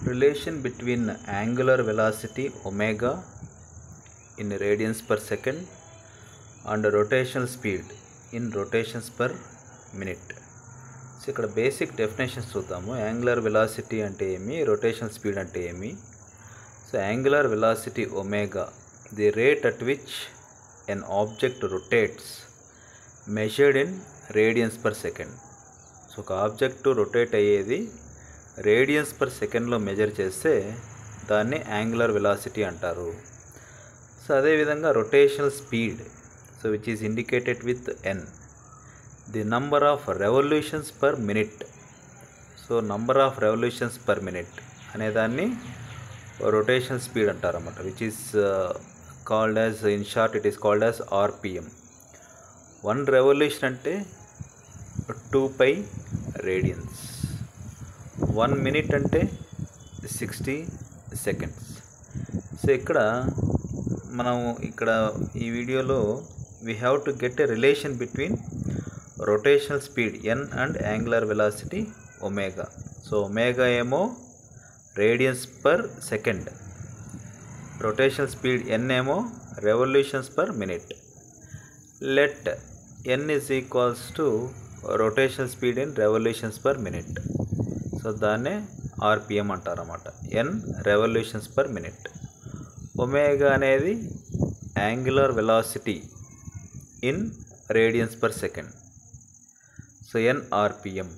Relation between angular velocity omega in radians per second and rotational speed in rotations per minute. So ఇక్కడ basic definitions చూద్దాము. Angular velocity అంటే ఏమి, rotational speed అంటే ఏమి. So angular velocity omega the rate at which an object rotates measured in radians per second. So ఒక object rotate అయ్యేది radians per సెకండ్లో measure చేస్తే దాన్ని యాంగులర్ వెలాసిటీ అంటారు. సో అదేవిధంగా rotational speed, so which is indicated with N, the number of revolutions per minute. So number of revolutions per minute అనేదాన్ని rotational speed అంటారు అన్నమాట, which is called as, in short it is called as RPM. 1 revolution అంటే 2π radians, 1 minute అంటే 60 seconds. So ఇక్కడ మనం ఈ వీడియోలో we have to get a relation between rotational speed N and angular velocity omega. So omega ఏమో radians per second, rotational speed N ఏమో revolutions per minute. Let N is equals to rotational speed in revolutions per minute. So దాన్నే RPM అంటారన్నమాట, N revolutions per minute. Omega అనేది angular velocity in radians per second. So N RPM,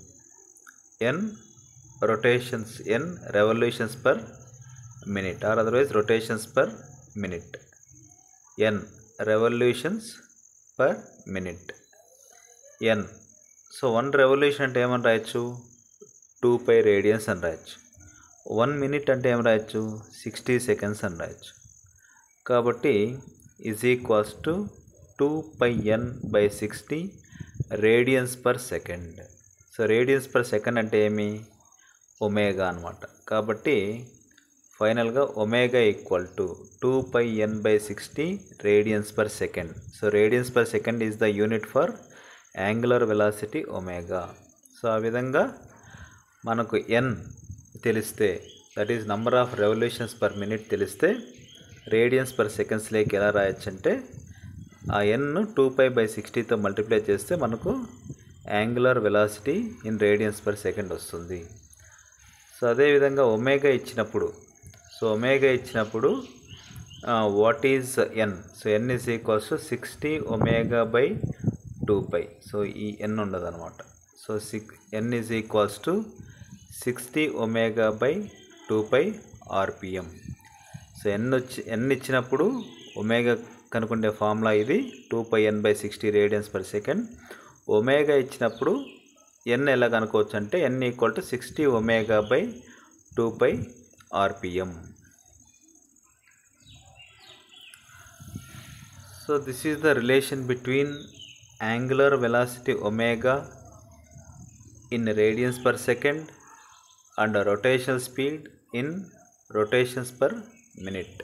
N rotations, N revolutions per minute or otherwise rotations per minute, N revolutions per minute, N. So 1 revolution అంటే ఏమని రాయొచ్చు, 2π radians అని రాయొచ్చు. 1 minute అంటే ఏం రాయొచ్చు, 60 seconds అని రాయొచ్చు. కాబట్టి is equals to 2πn/60 radians per second. So radians per second అంటే ఏమి, ఒమేగా అనమాట. కాబట్టి ఫైనల్గా omega equal to 2πn/60 radians per second. So radians per second is the unit for angular velocity omega. So ఆ విధంగా మనకు N తెలిస్తే, that is number of revolutions per minute తెలిస్తే రేడియన్స్ పర్ సెకండ్స్లోకి ఎలా రాయొచ్చు అంటే ఆ ఎన్ను 2π/60తో మల్టిప్లై చేస్తే మనకు angular velocity in radians per second వస్తుంది. సో అదేవిధంగా ఒమేగా ఇచ్చినప్పుడు, what is N? So N is equals to 60 ω/2π. So ఈ ఎన్ ఉండదు అనమాట. So N is equals to 60 ω/2π RPM. So N ఇచ్చినప్పుడు ఒమేగా కనుక్కుండే ఫార్ములా ఇది 2πn/60 radians per second. Omega ఇచ్చినప్పుడు ఎన్ ఎలా కనుక్కోవచ్చు అంటే N equal to 60 ω/2π RPM. So this is the relation between angular velocity omega in radians per second and rotational speed in rotations per minute.